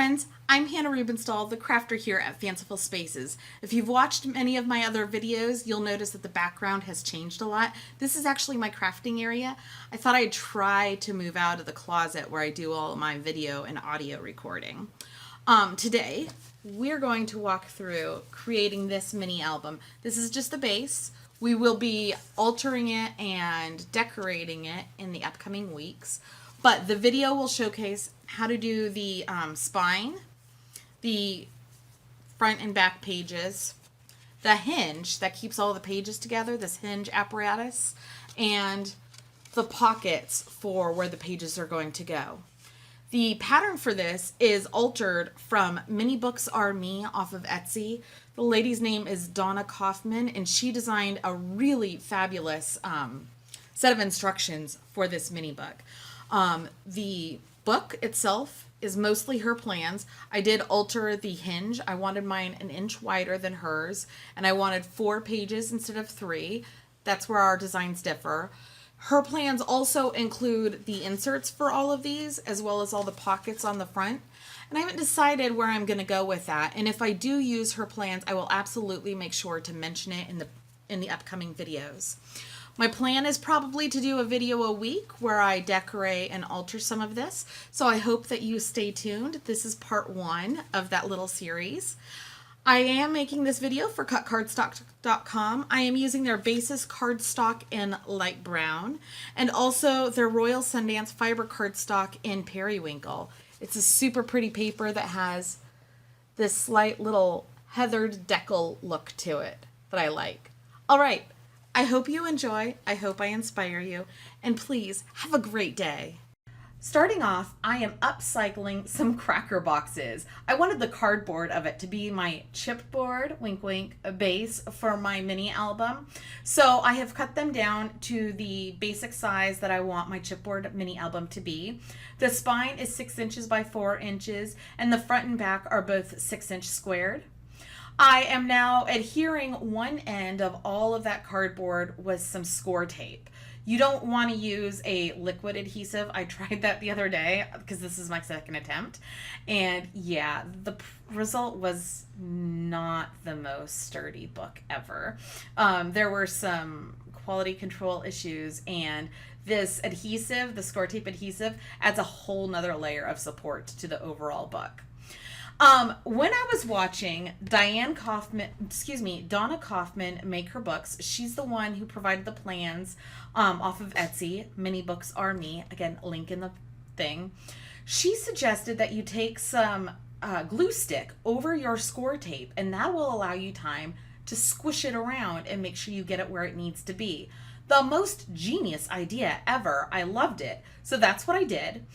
friends, I'm Hannah Rubenstall, the crafter here at Fanciful Spaces. If you've watched many of my other videos, you'll notice that the background has changed a lot. This is actually my crafting area. I thought I'd try to move out of the closet where I do all my video and audio recording. Today, we're going to walk through creating this mini album. This is just the base. We will be altering it and decorating it in the upcoming weeks. But the video will showcase how to do the spine, the front and back pages, the hinge that keeps all the pages together, this hinge apparatus, and the pockets for where the pages are going to go. The pattern for this is altered from Mini Books Are Me off of Etsy. The lady's name is Donna Kaufman, and she designed a really fabulous set of instructions for this mini book. The book itself is mostly her plans. I did alter the hinge. I wanted mine an inch wider than hers, and I wanted 4 pages instead of 3. That's where our designs differ. Her plans also include the inserts for all of these, as well as all the pockets on the front. And I haven't decided where I'm going to go with that. And if I do use her plans, I will absolutely make sure to mention it in the upcoming videos. My plan is probably to do a video a week where I decorate and alter some of this. So I hope that you stay tuned. This is part 1 of that little series. I am making this video for cutcardstock.com. I am using their Basis cardstock in light brown and also their Royal Sundance fiber cardstock in periwinkle. It's a super pretty paper that has this slight little heathered decal look to it that I like. All right, I hope you enjoy. I hope I inspire you. And please have a great day. Starting off, I am upcycling some cracker boxes. I wanted the cardboard of it to be my chipboard, wink wink, base for my mini album. So I have cut them down to the basic size that I want my chipboard mini album to be. The spine is 6 inches by 4 inches, and the front and back are both 6-inch squared. I am now adhering one end of all of that cardboard with some score tape. You don't want to use a liquid adhesive. I tried that the other day because this is my second attempt. And yeah, the result was not the most sturdy book ever. There were some quality control issues, and this adhesive, the score tape adhesive, adds a whole nother layer of support to the overall book. When I was watching Donna Kaufman make her books, she's the one who provided the plans off of Etsy. Mini Books Are Me. Again, link in the thing. She suggested that you take some glue stick over your score tape, and that will allow you time to squish it around and make sure you get it where it needs to be. The most genius idea ever. I loved it. So that's what I did.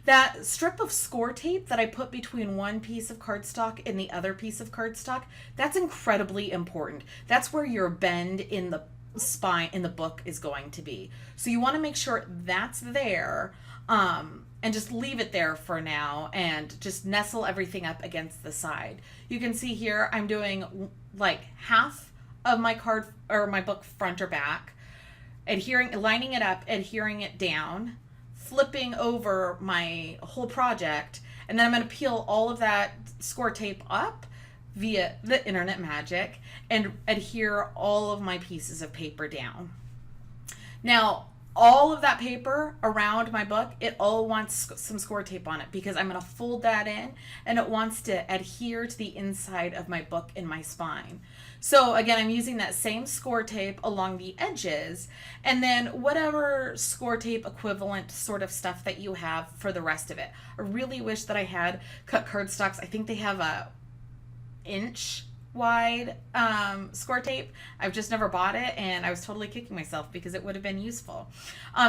That strip of score tape that I put between one piece of cardstock and the other piece of cardstock, that's incredibly important. That's where your bend in the spine in the book is going to be. So you want to make sure that's there, and just leave it there for now and just nestle everything up against the side. You can see here I'm doing like half of my card or my book front or back, lining it up, adhering it down, flipping over my whole project, and then I'm going to peel all of that score tape up via the internet magic and adhere all of my pieces of paper down. Now, all of that paper around my book, it all wants some score tape on it because I'm going to fold that in, and it wants to adhere to the inside of my book in my spine. So again, I'm using that same score tape along the edges, and then whatever score tape equivalent sort of stuff that you have for the rest of it. I really wish that I had cut cardstocks. I think they have a inch wide score tape. I've just never bought it, and I was totally kicking myself because it would have been useful.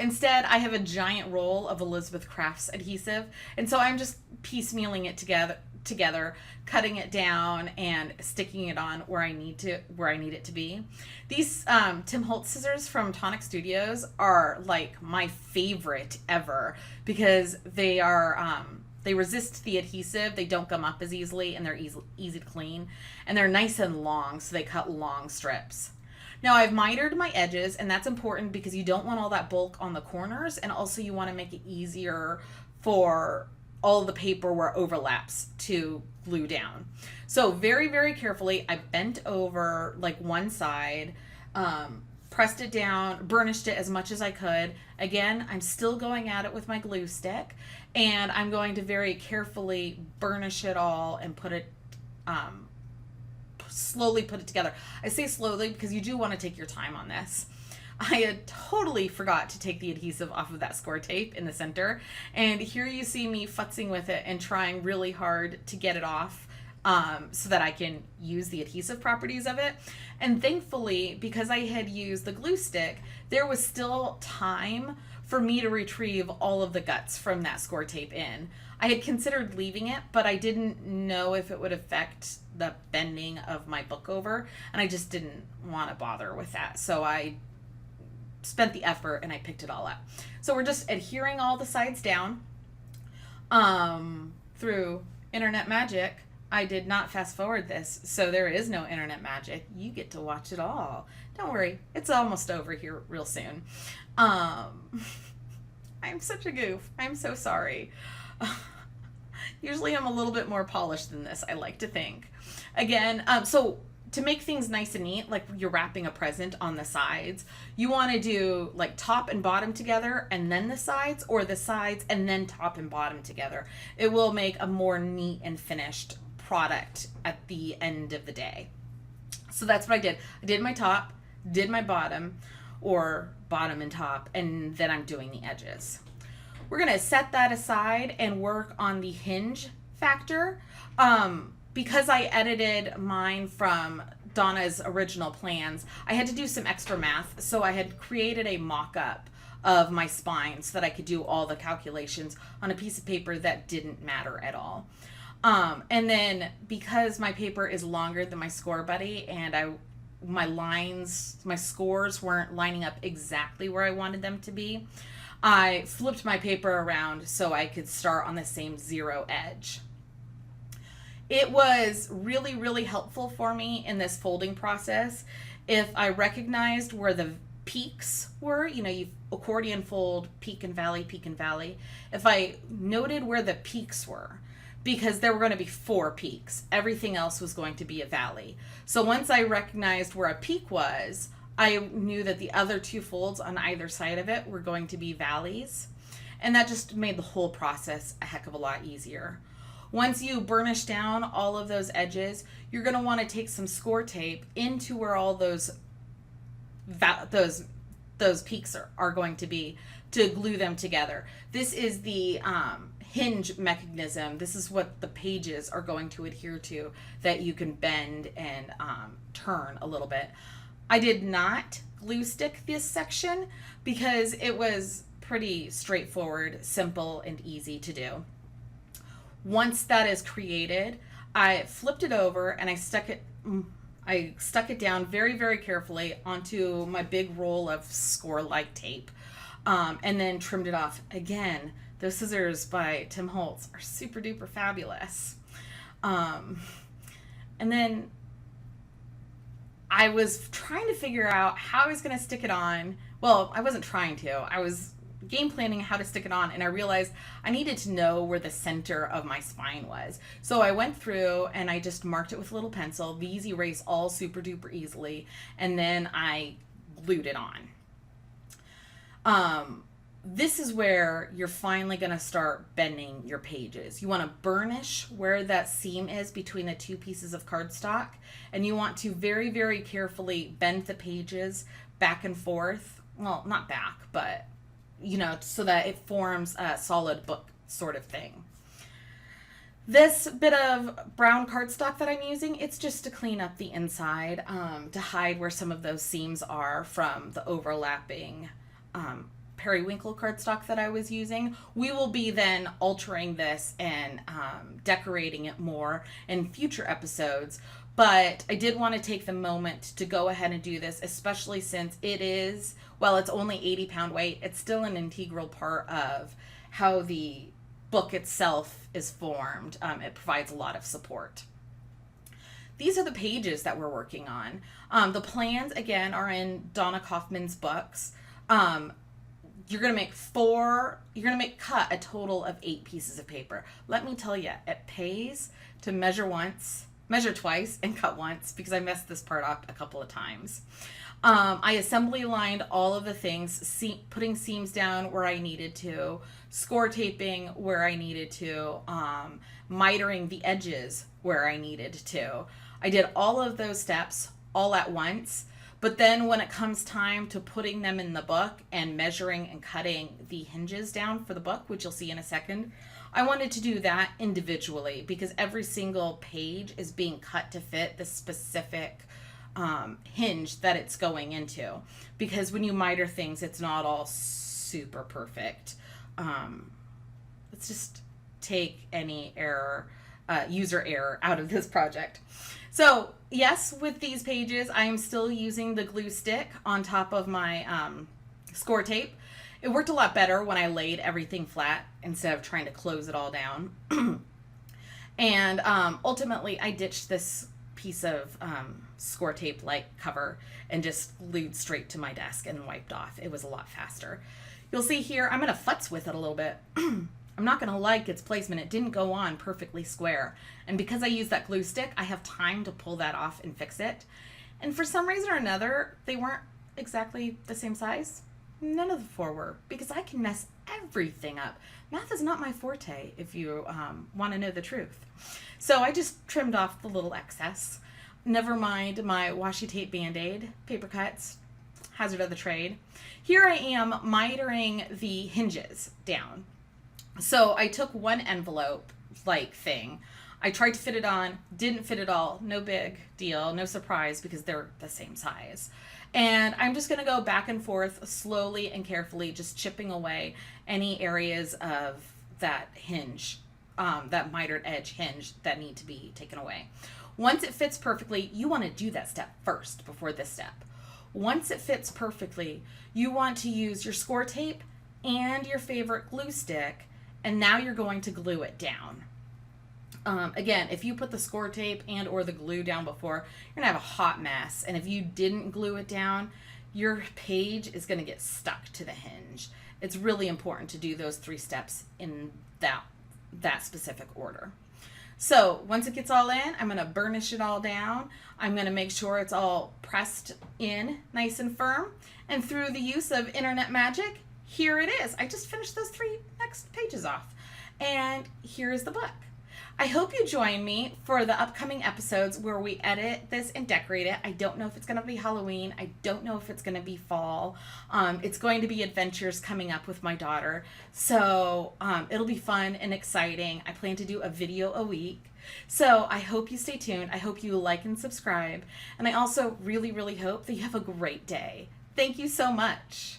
Instead, I have a giant roll of Elizabeth Crafts adhesive, and so I'm just piecemealing it together, cutting it down and sticking it on where I need it to be. These Tim Holtz scissors from Tonic Studios are like my favorite ever because they are they resist the adhesive, they don't gum up as easily, and they're easy to clean, and they're nice and long, so they cut long strips. Now I've mitered my edges, and that's important because you don't want all that bulk on the corners, and also you want to make it easier for all the paper where it overlaps to glue down. So very, very carefully, I bent over like one side, pressed it down, burnished it as much as I could. Again, I'm still going at it with my glue stick, and I'm going to very carefully burnish it all and put it, slowly put it together. I say slowly because you do want to take your time on this. I had totally forgot to take the adhesive off of that score tape in the center, and here you see me futzing with it and trying really hard to get it off, so that I can use the adhesive properties of it. And thankfully, because I had used the glue stick, there was still time for me to retrieve all of the guts from that score tape in. I had considered leaving it, but I didn't know if it would affect the bending of my book over, and I just didn't want to bother with that. So I spent the effort and I picked it all up. So we're just adhering all the sides down. Through internet magic, I did not fast forward this, so there is no internet magic. You get to watch it all. Don't worry, it's almost over here real soon. I'm such a goof. I'm so sorry. Usually I'm a little bit more polished than this, I like to think. Again, so to make things nice and neat, like you're wrapping a present on the sides, you want to do like top and bottom together and then the sides, or the sides and then top and bottom together. It will make a more neat and finished product at the end of the day. So that's what I did. I did my top, did my bottom, or bottom and top, and then I'm doing the edges. We're going to set that aside and work on the hinge factor. Because I edited mine from Donna's original plans, I had to do some extra math. So I had created a mock-up of my spine so that I could do all the calculations on a piece of paper that didn't matter at all. And then because my paper is longer than my score buddy, and my scores weren't lining up exactly where I wanted them to be, I flipped my paper around so I could start on the same zero edge. It was really, really helpful for me in this folding process if I recognized where the peaks were. You know, you accordion fold peak and valley, peak and valley. If I noted where the peaks were, because there were going to be 4 peaks, everything else was going to be a valley. So once I recognized where a peak was, I knew that the other 2 folds on either side of it were going to be valleys. And that just made the whole process a heck of a lot easier. Once you burnish down all of those edges, you're going to want to take some score tape into where all those peaks are going to be, to glue them together. This is the hinge mechanism. This is what the pages are going to adhere to, that you can bend and turn a little bit. I did not glue stick this section because it was pretty straightforward, simple, and easy to do. Once that is created, I flipped it over and I stuck it down very, very carefully onto my big roll of score-like tape, and then trimmed it off. Again, those scissors by Tim Holtz are super duper fabulous. And then I was trying to figure out how I was going to stick it on. Well, I wasn't trying to. I was game planning how to stick it on, and I realized I needed to know where the center of my spine was. So I went through and I just marked it with a little pencil. These erase all super duper easily, and then I glued it on. This is where you're finally going to start bending your pages. You want to burnish where that seam is between the 2 pieces of cardstock, and you want to very, very carefully bend the pages back and forth. Well, not back, but you know, so that it forms a solid book sort of thing. This bit of brown cardstock that I'm using, it's just to clean up the inside, to hide where some of those seams are from the overlapping periwinkle cardstock that I was using. We will be then altering this and decorating it more in future episodes, but I did want to take the moment to go ahead and do this, especially since it is, well, it's only 80-pound weight. It's still an integral part of how the book itself is formed. It provides a lot of support. These are the pages that we're working on. The plans, again, are in Donna Kaufman's books. you're going to cut a total of 8 pieces of paper. Let me tell you, it pays to measure twice and cut once, because I messed this part up a couple of times. I assembly lined all of the things, putting seams down where I needed to, score taping where I needed to, mitering the edges where I needed to. I did all of those steps all at once, but then when it comes time to putting them in the book and measuring and cutting the hinges down for the book, which you'll see in a second, I wanted to do that individually, because every single page is being cut to fit the specific hinge that it's going into, because when you miter things, it's not all super perfect. Let's just take any user error out of this project. So yes, with these pages, I am still using the glue stick on top of my score tape. It worked a lot better when I laid everything flat instead of trying to close it all down. And ultimately, I ditched this piece of score tape like cover and just glued straight to my desk and wiped off. It was a lot faster. You'll see here, I'm going to futz with it a little bit. I'm not going to like its placement. It didn't go on perfectly square. And because I used that glue stick, I have time to pull that off and fix it. And for some reason or another, they weren't exactly the same size. None of the 4 were, because I can mess everything up. Math is not my forte, if you want to know the truth. So I just trimmed off the little excess. Never mind my washi tape Band-Aid, paper cuts, hazard of the trade. Here I am mitering the hinges down. So I took one envelope like thing. I tried to fit it on, didn't fit at all. No big deal, no surprise, because they're the same size. And I'm just going to go back and forth slowly and carefully, just chipping away any areas of that hinge, that mitered edge hinge that need to be taken away. Once it fits perfectly, you want to do that step first before this step. Once it fits perfectly, you want to use your score tape and your favorite glue stick, and now you're going to glue it down. Again, if you put the score tape and or the glue down before, you're gonna have a hot mess. And if you didn't glue it down, your page is gonna get stuck to the hinge. It's really important to do those 3 steps in that specific order. So once it gets all in, I'm gonna burnish it all down. I'm gonna make sure it's all pressed in nice and firm. And through the use of internet magic, here it is. I just finished those 3 next pages off. And here is the book. I hope you join me for the upcoming episodes where we edit this and decorate it. I don't know if it's going to be Halloween. I don't know if it's going to be fall. It's going to be adventures coming up with my daughter. So it'll be fun and exciting. I plan to do a video a week. So I hope you stay tuned. I hope you like and subscribe. And I also really, really hope that you have a great day. Thank you so much.